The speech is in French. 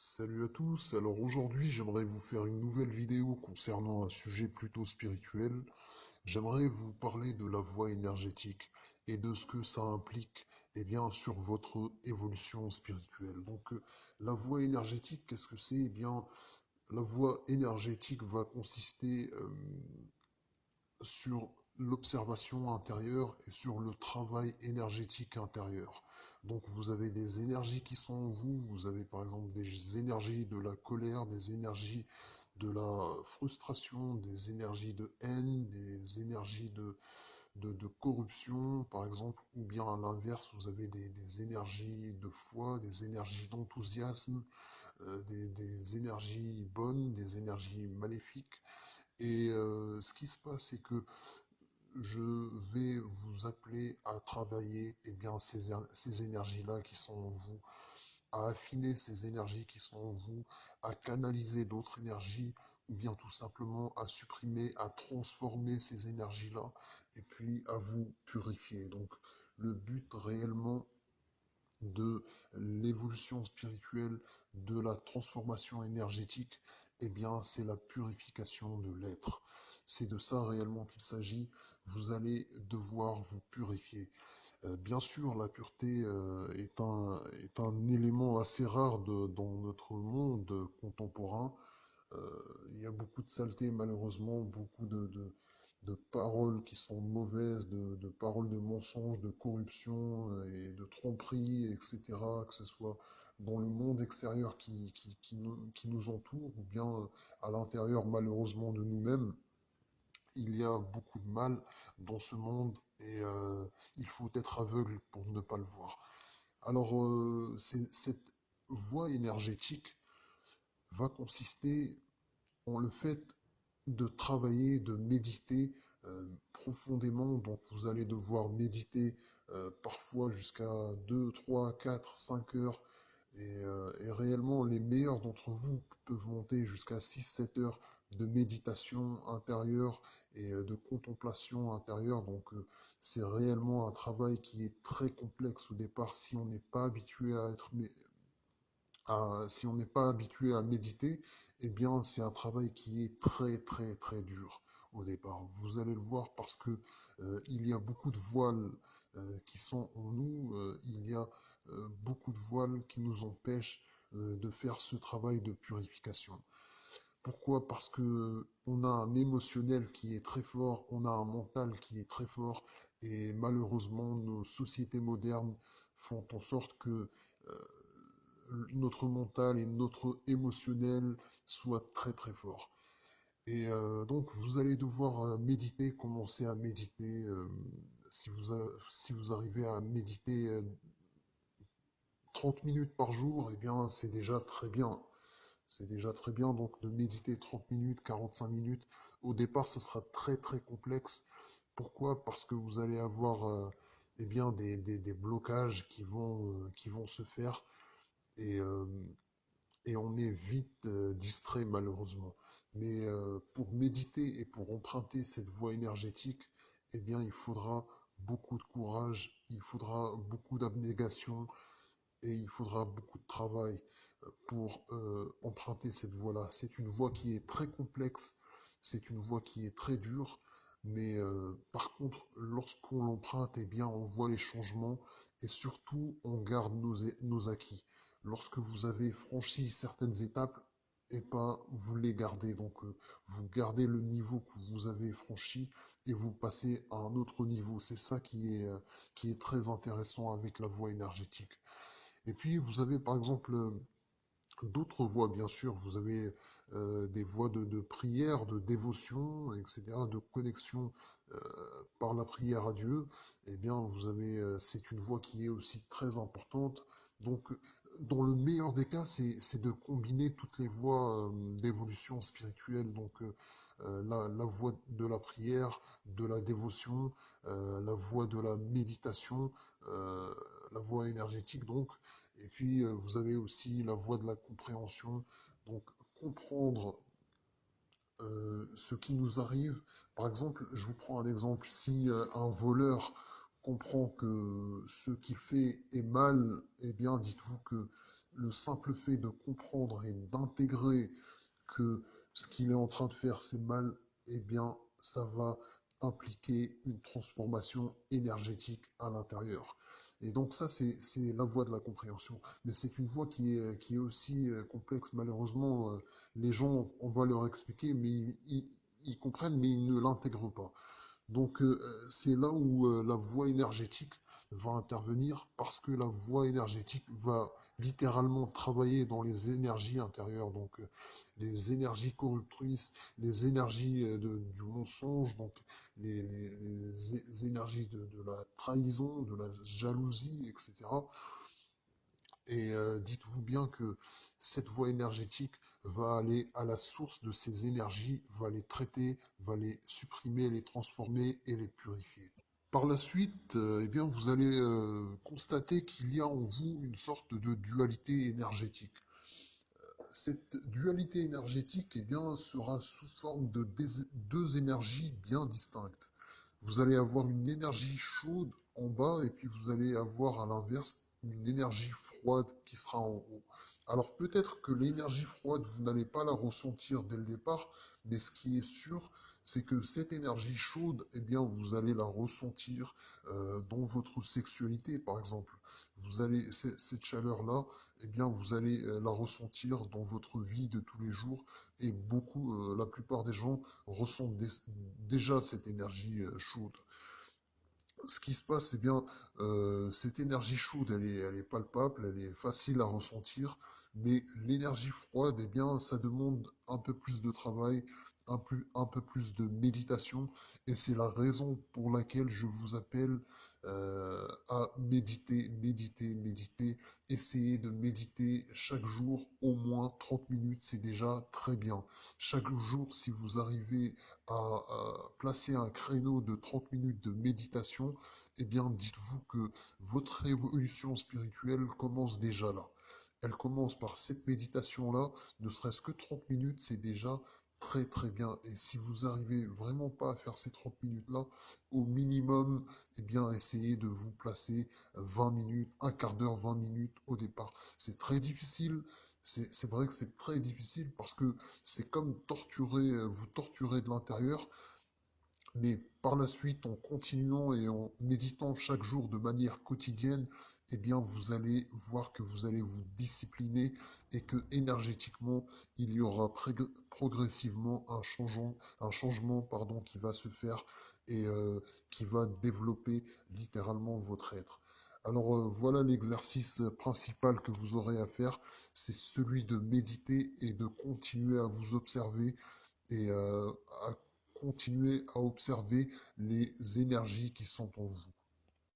Salut à tous, alors aujourd'hui j'aimerais vous faire une nouvelle vidéo concernant un sujet plutôt spirituel. J'aimerais vous parler de la voie énergétique et de ce que ça implique sur votre évolution spirituelle. La voie énergétique, qu'est-ce que c'est? La voie énergétique va consister sur l'observation intérieure et sur le travail énergétique intérieur. Donc vous avez des énergies qui sont en vous, vous avez par exemple des énergies de la colère, des énergies de la frustration, des énergies de haine, des énergies de corruption par exemple, ou bien à l'inverse vous avez des énergies de foi, des énergies d'enthousiasme, des énergies bonnes, des énergies maléfiques. Ce qui se passe, c'est que je vais vous appeler à travailler ces énergies-là qui sont en vous, à affiner ces énergies qui sont en vous, à canaliser d'autres énergies, ou bien tout simplement à supprimer, à transformer ces énergies-là, et puis à vous purifier. Donc le but réellement de l'évolution spirituelle, de la transformation énergétique, c'est la purification de l'être. C'est de ça réellement qu'il s'agit. Vous allez devoir vous purifier. Bien sûr, la pureté est un élément assez rare dans notre monde contemporain. Il y a beaucoup de saleté, malheureusement, beaucoup de paroles qui sont mauvaises, de paroles de mensonges, de corruption et de tromperie, etc., que ce soit dans le monde extérieur qui nous entoure, ou bien à l'intérieur, malheureusement, de nous-mêmes. Il y a beaucoup de mal dans ce monde et il faut être aveugle pour ne pas le voir. Cette voie énergétique va consister en le fait de travailler, de méditer profondément. Donc vous allez devoir méditer parfois jusqu'à 2, 3, 4, 5 heures. Et réellement, les meilleurs d'entre vous peuvent monter jusqu'à 6, 7 heures de méditation intérieure et de contemplation intérieure. C'est réellement un travail qui est très complexe au départ si on n'est pas habitué si on n'est pas habitué à méditer, c'est un travail qui est très très très dur au départ. Vous allez le voir parce que il y a beaucoup de voiles qui sont en nous, il y a beaucoup de voiles qui nous empêchent de faire ce travail de purification. Pourquoi? Parce que on a un émotionnel qui est très fort, on a un mental qui est très fort, et malheureusement nos sociétés modernes font en sorte que notre mental et notre émotionnel soient très très forts. Donc vous allez devoir méditer, commencer à méditer. Si vous arrivez à méditer 30 minutes par jour, c'est déjà très bien. C'est déjà très bien donc de méditer 30 minutes, 45 minutes. Au départ, ce sera très très complexe. Pourquoi? Parce que vous allez avoir des blocages qui vont se faire et, euh, et on est vite distrait malheureusement. Mais pour méditer et pour emprunter cette voie énergétique, il faudra beaucoup de courage, il faudra beaucoup d'abnégation et il faudra beaucoup de travail pour emprunter cette voie-là. C'est une voie qui est très complexe, c'est une voie qui est très dure, mais par contre, lorsqu'on l'emprunte, on voit les changements et surtout, on garde nos acquis. Lorsque vous avez franchi certaines étapes, vous les gardez. Vous gardez le niveau que vous avez franchi et vous passez à un autre niveau. C'est ça qui est très intéressant avec la voie énergétique. Et puis, vous avez par exemple d'autres voies, bien sûr. Vous avez des voies de prière, de dévotion, etc., de connexion euh, par la prière à Dieu. C'est une voie qui est aussi très importante. Donc, dans le meilleur des cas, c'est de combiner toutes les voies d'évolution spirituelle. La voie de la prière, de la dévotion, la voie de la méditation, euh, la voie énergétique, donc. Et puis, vous avez aussi la voie de la compréhension. Donc, comprendre ce qui nous arrive. Par exemple, je vous prends un exemple. Si un voleur comprend que ce qu'il fait est mal, dites-vous que le simple fait de comprendre et d'intégrer que ce qu'il est en train de faire, c'est mal, eh bien, ça va impliquer une transformation énergétique à l'intérieur. Et donc ça, c'est la voie de la compréhension. Mais c'est une voie qui est aussi complexe. Malheureusement, les gens, on va leur expliquer, mais ils comprennent, mais ils ne l'intègrent pas. Donc c'est là où la voie énergétique va intervenir parce que la voie énergétique va littéralement travailler dans les énergies intérieures, donc les énergies corruptrices, les énergies du mensonge, donc les énergies de la trahison, de la jalousie, etc. Et dites-vous bien que cette voie énergétique va aller à la source de ces énergies, va les traiter, va les supprimer, les transformer et les purifier. Par la suite, eh bien, vous allez constater qu'il y a en vous une sorte de dualité énergétique. Cette dualité énergétique, eh bien, sera sous forme de deux énergies bien distinctes. Vous allez avoir une énergie chaude en bas et puis vous allez avoir à l'inverse une énergie froide qui sera en haut. Alors peut-être que l'énergie froide, vous n'allez pas la ressentir dès le départ, mais ce qui est sûr, c'est que cette énergie chaude, eh bien, vous allez la ressentir dans votre sexualité, par exemple. Vous allez, cette chaleur-là, eh bien, vous allez la ressentir dans votre vie de tous les jours. Et beaucoup, la plupart des gens ressentent déjà cette énergie chaude. Ce qui se passe, c'est bien, cette énergie chaude, elle est palpable, elle est facile à ressentir, mais l'énergie froide, eh bien, ça demande un peu plus de travail, un peu plus de méditation, et c'est la raison pour laquelle je vous appelle à méditer, méditer, méditer. Essayez de méditer chaque jour au moins 30 minutes, c'est déjà très bien. Chaque jour, si vous arrivez à placer un créneau de 30 minutes de méditation, eh bien, dites-vous que votre évolution spirituelle commence déjà là. Elle commence par cette méditation-là, ne serait-ce que 30 minutes, c'est déjà très très bien. Et si vous arrivez vraiment pas à faire ces 30 minutes-là, au minimum, eh bien, essayez de vous placer 20 minutes, un quart d'heure, 20 minutes au départ. C'est très difficile, c'est vrai que c'est très difficile parce que c'est comme torturer, vous torturer de l'intérieur, mais par la suite, en continuant et en méditant chaque jour de manière quotidienne, eh bien, vous allez voir que vous allez vous discipliner et que énergétiquement, il y aura progressivement un changement, pardon, qui va se faire et qui va développer littéralement votre être. Alors voilà l'exercice principal que vous aurez à faire, c'est celui de méditer et de continuer à vous observer et à continuer à observer les énergies qui sont en vous.